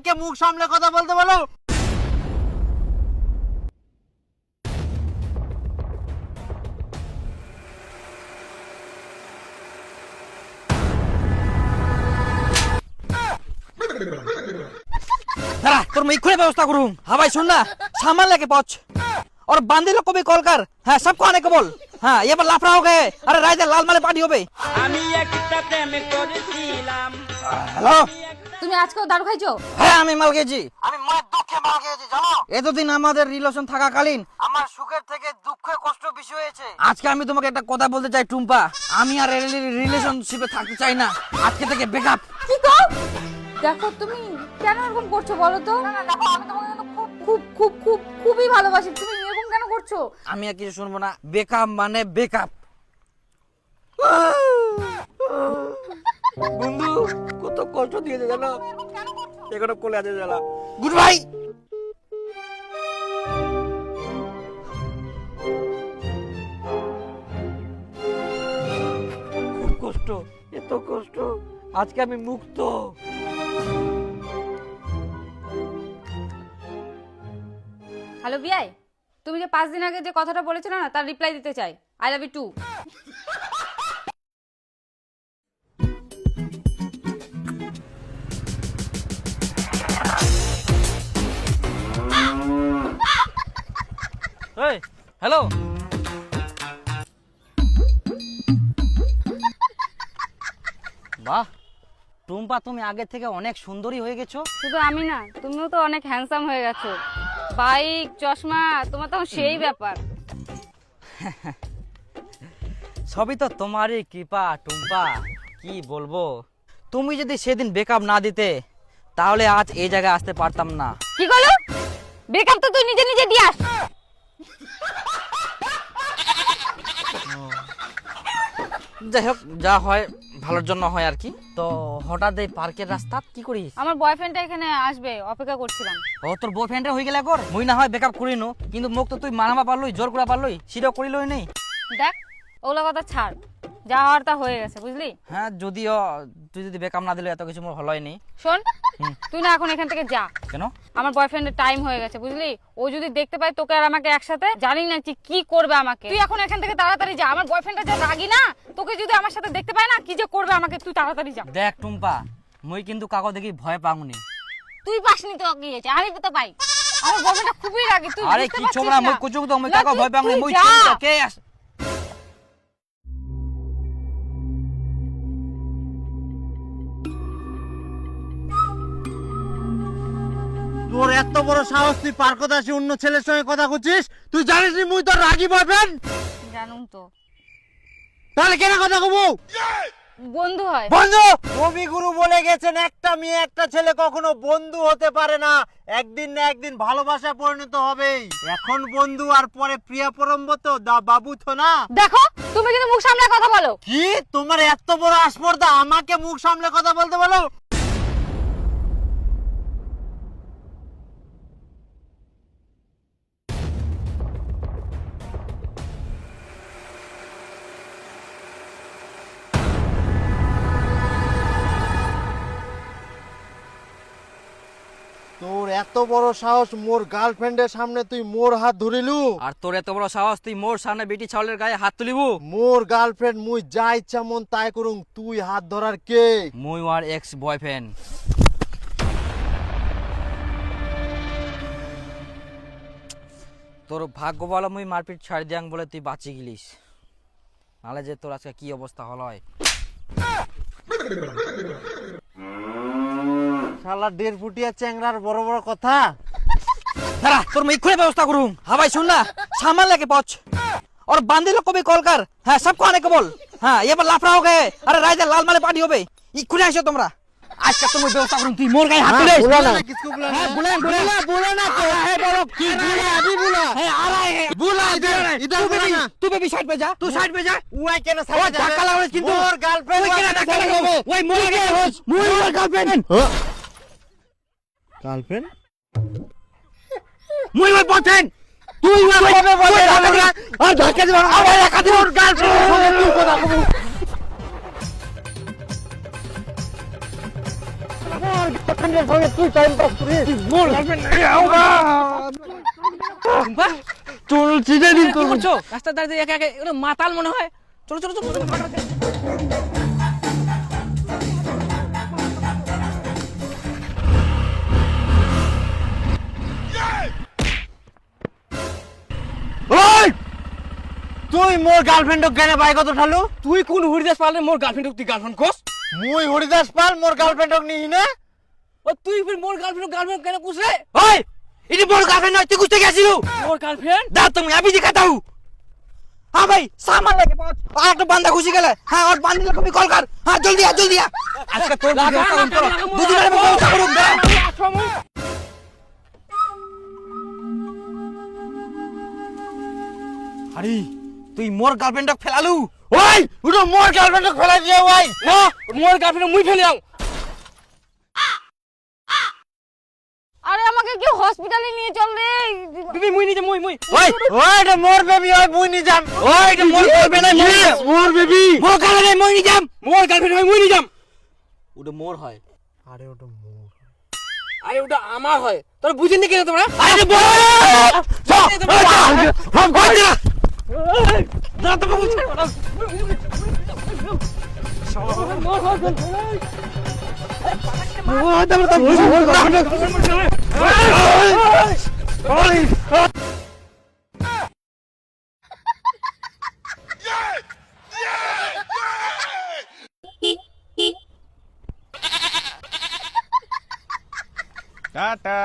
আমাকে মুখ সামলে কথা বলতে বলো। দাঁড়া, তোর মুখ খুলে ব্যবস্থা করুম। हाँ भाई सुन ना, सामान लेके पहुंच और बांदी लोग को भी कॉल कर। हाँ, सबको आने को बोल। हाँ, ये पर लाफड़ा हो गए। अरे राइट लाल माले पार्टी हो गई। हेलो, তুমি আজকেও দারু খাইছো? হ্যাঁ আমি মাল খেয়েছি। আমি মনের দুঃখে মাল খেয়েছি জানো। এতদিন আমাদের রিলেশন থাকাকালীন আমার সুখের থেকে দুঃখে কষ্ট বেশি হয়েছে। আজকে আমি তোমাকে একটা কথা বলতে চাই টুম্পা, আমি আর রিলেশনশিপে থাকতে চাই না। আজকে থেকে ব্রেকআপ। কি কও? দেখো তুমি কেন এরকম করছো বলো তো? না দেখো আমি তোমাকে খুব খুব খুব খুবই ভালোবাসি, তুমি এরকম কেন করছো? আমি আর কিছু শুনবো না। ব্রেকআপ মানে ব্রেকআপ। বন্ধু কত কষ্ট দিয়েছে জানো, এখনো কোলে আছে জানা। Good bye. খুব কষ্ট, এত কষ্ট, আজকে আমি মুক্ত। হ্যালো বিআই, তুমি যে 5 দিন আগে যে কথাটা বলেছিলে না তার রিপ্লাই দিতে চাই। I love you too. এই হ্যালো, বাহ টুম্পা তুমি আগে থেকে অনেক সুন্দরী হয়ে গেছো। শুধু আমি না, তুমিও তো অনেক হ্যান্ডসাম হয়ে গেছো। বাইক, চশমা, তোমার তো সেই ব্যাপার। সবই তো তোমারই কৃপা টুম্পা, কি বলবো। তুমি যদি সেদিন ব্রেকআপ না দিতে তাহলে আজ এই জায়গায় আসতে পারতাম না। কি করলো? ব্রেকআপ তো তুই নিজে নিজে দিয়াস। যাই হোক, যা হয় ভালোর জন্য হয় আর কি। তো হঠাৎ এই পার্কের রাস্তা কি করিস? আমার বয়ফ্রেন্ডটা এখানে আসবে, অপেক্ষা করছিলাম। ও তোর বয়ফ্রেন্ডে হয়ে গেলে কর, মুই না হয় ব্রেকআপ করিনো, কিন্তু মুখ তো তুই মানাবা পারলই, জোর করা পারলই, সেটাও করিলই নেই। দেখ ওগুলো কথা ছাড়, যা হওয়ার তা হয়ে গেছে বুঝলি। হ্যাঁ, যদিও তুই যদি ব্রেকআপ না দিলে এত কিছু মোর ভালোই নেই। শোন, তুই না এখন এখান থেকে যা। কেন? আমার বয়ফ্রেন্ডের টাইম হয়ে গেছে বুঝলি। ও যদি দেখতে পায় তোকে আর আমাকে একসাথে, জানি না কি করবে আমাকে। তুই এখন এখান থেকে তাড়াতাড়ি যা। আমার বয়ফ্রেন্ডটা যা রাগি না, তোকে যদি আমার সাথে দেখতে পায় না কি যে করবে আমাকে, তুই তাড়াতাড়ি যা। দেখ টুম্পা, মুই কিন্তু কাকো দেখি ভয় পাওনি। তুই পাসনি তো কি হয়েছে, আমি তো পাই। আমার বয়ফ্রেন্ডটা খুবই রাগি, তুই আরে বুঝতে কি পারছিস ছোমরা, না? মুই কুচুক তো মুই কাকো ভয় পাওনি, তুই মুই যা। চিন্তা কে আস। তোর এত বড় সাহস, তুই পার্কতে আসি অন্য ছেলের সঙ্গে কথা করছিস? তুই জানিস নি মুই তোর রাগি বয়ফ্রেন্ড? জানুম তো, তাহলে কেন কথা কব? বন্ধু হয়। বন্ধু? কবিগুরু বলে গেছেন একটা মেয়ে একটা ছেলে কখনো বন্ধু হতে পারে না, একদিন না একদিন ভালোবাসায় পরিণত হবেই। এখন বন্ধু আর পরে প্রিয়া পরম্ব তো দা বাবু তো না। দেখো তুমি কিন্তু মুখ সামলে কথা বলো। কি তোমার এত বড় আসপর্দা, আমাকে মুখ সামলে কথা বলতে বলো? তোর এত বড় সাহস, মোর গার্লফ্রেন্ডের সামনে তুই মোর হাত ধরিলু? আর তোর এত বড় সাহস, তুই মোর সামনে বেটি ছাউলের গায়ে হাত তুলিবু? মোর গার্লফ্রেন্ড, মুই যা ইচ্ছা মন তাই করুম, তুই হাত ধরার কে? মুই আর এক্স বয়ফ্রেন্ড। তোর ভাগ্য বলো মুই মারপিট ছাড় দিয়াং বলে তুই বাঁচি গেলিস, নাহলে যে তোর আজকে কি অবস্থা হলো হয়। শালা 1.5 ফুটিয়া চ্যাংড়ার বড় বড় কথা। दाঁড়া, তোর মুখ খুলে ব্যবস্থা করুম। हाँ भाई सुन ना, सामान लेके पहुंच और बांदी लोग को भी कॉल कर। हाँ, सबको आने को बोल। हाँ, ये पर लाफड़ा हो गए। अरे राइट लाल माले पार्टी हो गई। इखुने आइसो তোমরা। আজকে তুমি ব্যবস্থা করুন, তুই মোর গায়ে হাত তুলিস। बोला ना किसको बुला? हाँ, बुला ना तो है बोलो की बुला, अभी बुला है आ रहा है। बुला इधर बुला ना। तू भी साइड पे जा, तू साइड पे जा। उई केन ओ साइड धक्का लागले কিন্তু मोर गार्लफ्रेंड ওই কেন ধাক্কা লাগবে? ওই মোর গার্লফ্রেন্ড, গার্লফ্রেন্ড মুই ওই বয়ফ্রেন্ড। তুই কবে বলে আর ধাক্কা দিবা? আরে ধাক্কা দিবা ওর গার্লফ্রেন্ড সঙ্গে তুই কথা কব। তুই টাইম পাস করিস মোর গার্লফ্রেন্ড চল চিঠে দিন কি করছো রাস্তার ধারে একা একা এগুলো মাতাল মনে হয় চলো চলো চলো ওই তুই মোর গার্লফ্রেন্ডক কেন বাইকত উঠালু তুই কোন হরিদাস পালে মোর গার্লফ্রেন্ড তুই গার্লফ্রেন্ড কোস মুই হরিদাস পাল মোর গার্লফ্রেন্ডক নিহি না ও তুই ফির মোর গার্লফ্রেন্ড কেন কুছ রে ওই ইনি মোর গার্লফ্রেন্ড নয় তুই কুছতে গেছিলু মোর গার্লফ্রেন্ড দাও তুমি আমি দিখাতা हूं हां भाई सामान लेके पहुंच और एक बंदा खुशी गेले हां और बंदे को भी कॉल कर हां जल्दी आ आज का तोर व्यवस्था करो दूसरी बार में व्यवस्था करो अरे তুই মোর গার্লফ্রেন্ডক ফেলালু ওই উটো মোর গার্লফ্রেন্ডক ফেলাই দিয়া ওই না মোর গার্লফ্রেন্ড মুই ফেলিয়াও আরে আমাকে কি হসপিটালে নিয়ে চল রে বিবি মুই নিতে মুই ওই ওই এটা মোর বেবি ওই মুই নি যাম ওই এটা মোর গার্লফ্রেন্ড নাই মোর বেবি মোর গার্লফ্রেন্ড মুই নি যাম মোর গার্লফ্রেন্ড হয় মুই নি যাম ওটা মোর হয় আরে ওটা মোর আরে ওটা আমার হয় তোরা বুঝিনি কেন তোমরা আরে বল হাম কই দিলা না তো বুঝছ মোর হয় ও দাম দাম মোর গার্লফ্রেন্ড ওই টাটা